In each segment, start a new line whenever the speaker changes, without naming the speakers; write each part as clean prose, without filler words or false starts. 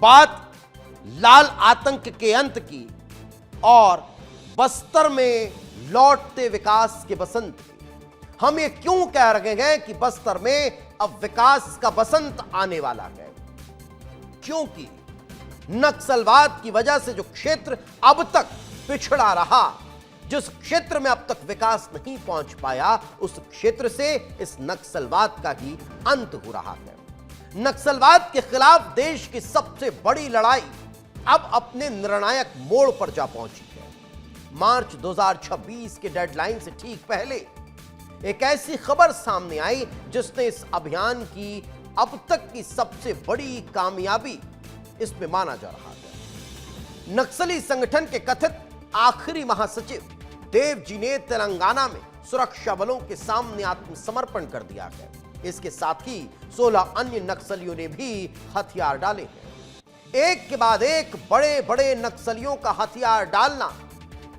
बात लाल आतंक के अंत की और बस्तर में लौटते विकास के बसंत की। हम ये क्यों कह रहे हैं कि बस्तर में अब विकास का बसंत आने वाला है? क्योंकि नक्सलवाद की वजह से जो क्षेत्र अब तक पिछड़ा रहा, जिस क्षेत्र में अब तक विकास नहीं पहुंच पाया, उस क्षेत्र से इस नक्सलवाद का ही अंत हो रहा है। नक्सलवाद के खिलाफ देश की सबसे बड़ी लड़ाई अब अपने निर्णायक मोड़ पर जा पहुंची है। मार्च 2026 के डेडलाइन से ठीक पहले एक ऐसी खबर सामने आई जिसने इस अभियान की अब तक की सबसे बड़ी कामयाबी इसमें माना जा रहा है। नक्सली संगठन के कथित आखिरी महासचिव देव जी ने तेलंगाना में सुरक्षा बलों के सामने आत्मसमर्पण कर दिया है। इसके साथ ही 16 अन्य नक्सलियों ने भी हथियार डाले हैं। एक के बाद एक बड़े बड़े नक्सलियों का हथियार डालना,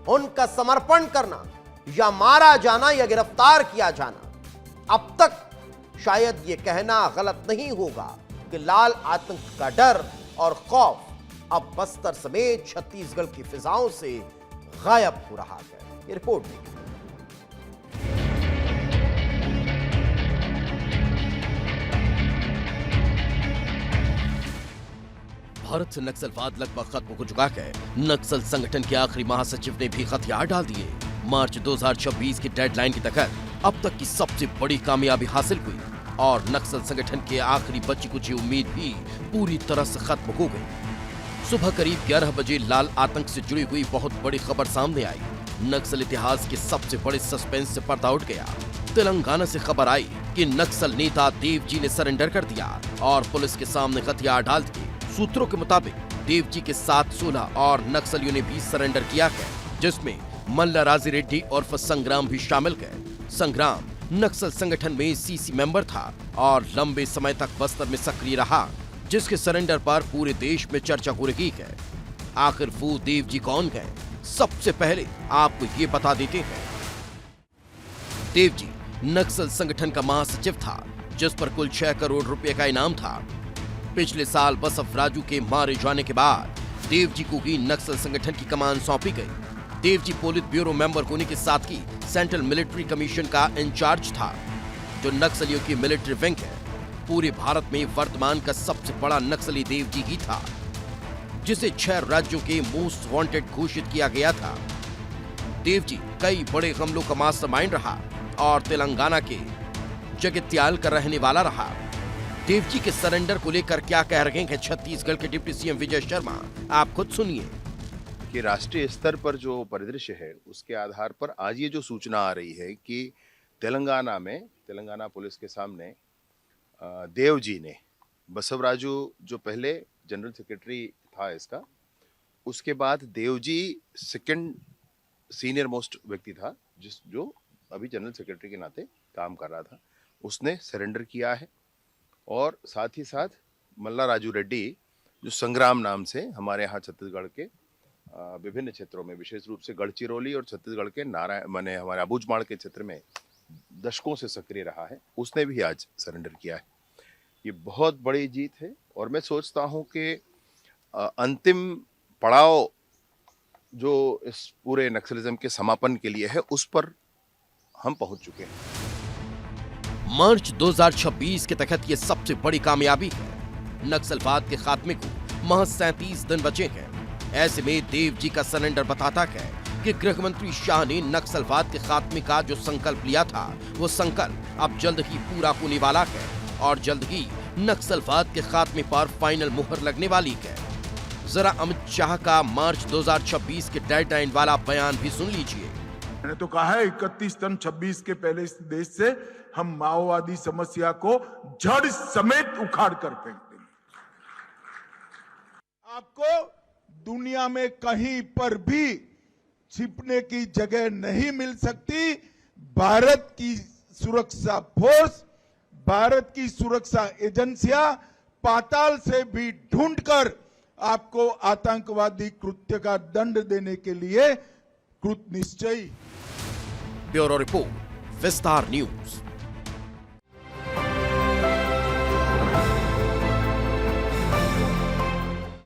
उनका समर्पण करना या मारा जाना या गिरफ्तार किया जाना, अब तक शायद यह कहना गलत नहीं होगा कि लाल आतंक का डर और खौफ अब बस्तर समेत छत्तीसगढ़ की फिजाओं से गायब हो रहा है। ये रिपोर्ट देखिए।
भारत से नक्सलवाद लगभग खत्म हो चुका है। नक्सल संगठन के आखिरी महासचिव ने भी हथियार डाल दिए। मार्च 2026 की डेडलाइन के तहत अब तक की सबसे बड़ी कामयाबी हासिल हुई और नक्सल संगठन के आखिरी बची कुची उम्मीद भी पूरी तरह से खत्म हो गई। सुबह करीब 11 बजे लाल आतंक से जुड़ी हुई बहुत बड़ी खबर सामने आई। नक्सल इतिहास के सबसे बड़े सस्पेंस से पर्दा उठ गया। तेलंगाना से खबर आई कि नक्सल नेता देव जी ने सरेंडर कर दिया और पुलिस के सामने हथियार डाल दिए। सूत्रों के मुताबिक देव जी के साथ 16 और नक्सलियों ने भी सरेंडर किया है, जिसमें मल्ला राजी रेड्डी और संग्राम भी शामिल है। संग्राम नक्सल संगठन में सीसी मेंबर था और लंबे समय तक बस्तर में सक्रिय रहा, जिसके सरेंडर पर पूरे देश में चर्चा हो रही है। आखिर वो देव जी कौन है? सबसे पहले आपको ये बता देते हैं। देव जी नक्सल संगठन का महासचिव था, जिस पर कुल 6 करोड़ रुपए का इनाम था। पिछले साल बसव राजू के मारे जाने के बाद देव जी को ही नक्सल संगठन की कमान सौंपी गई। Dev ji polit bureau member होने के साथ ही सेंट्रल मिलिट्री कमीशन का इंचार्ज था, जो नक्सलियों की मिलिट्री विंग है। पूरे भारत में वर्तमान का सबसे बड़ा नक्सली देव जी ही था, जिसे 6 राज्यों के मोस्ट वांटेड घोषित किया गया था। देव जी कई बड़े हमलों का मास्टरमाइंड रहा और तेलंगाना के जगत्याल का रहने वाला रहा। देव जी के सरेंडर को लेकर क्या कह रहे हैं छत्तीसगढ़ के डिप्टी सीएम विजय शर्मा, आप खुद सुनिए।
कि राष्ट्रीय स्तर पर जो परिदृश्य है उसके आधार पर आज ये जो सूचना आ रही है कि तेलंगाना में तेलंगाना पुलिस के सामने देव जी ने, बसवराजू जो पहले जनरल सेक्रेटरी था इसका, उसके बाद Dev ji second senior most व्यक्ति था जो अभी जनरल सेक्रेटरी के नाते काम कर रहा था, उसने सरेंडर किया है। और साथ ही साथ मल्ला राजू रेड्डी जो संग्राम नाम से हमारे यहाँ छत्तीसगढ़ के विभिन्न क्षेत्रों में, विशेष रूप से गढ़चिरौली और छत्तीसगढ़ के हमारे अबूझमाड़ के क्षेत्र में दशकों से सक्रिय रहा है, उसने भी आज सरेंडर किया है। ये बहुत बड़ी जीत है और मैं सोचता हूं कि अंतिम पड़ाव जो इस पूरे नक्सलिज्म के समापन के लिए है, उस पर हम पहुंच चुके हैं।
मार्च 2026 के तहत ये सबसे बड़ी कामयाबी है। नक्सलवाद के खात्मे को महज 37 दिन बचे हैं। ऐसे में देव जी का सरेंडर बताता है कि गृह मंत्री शाह ने नक्सलवाद के खात्मे का जो संकल्प लिया था, वो संकल्प अब जल्द ही पूरा होने वाला है और जल्द ही नक्सलवाद के खात्मे पर फाइनल मुहर लगने वाली है। जरा अमित शाह का मार्च 2026 के डेडलाइन वाला बयान भी सुन लीजिए।
मैंने तो कहा है 31 टन 26 के पहले इस देश से हम माओवादी समस्या को जड़ समेत उखाड़ कर फेंक देंगे। आपको दुनिया में कहीं पर भी छिपने की जगह नहीं मिल सकती। भारत की सुरक्षा फोर्स, भारत की सुरक्षा एजेंसियां पाताल से भी ढूंढकर आपको आतंकवादी कृत्य का दंड देने के लिए कृत निश्चयी।
ब्यूरो रिपोर्ट, विस्तार न्यूज।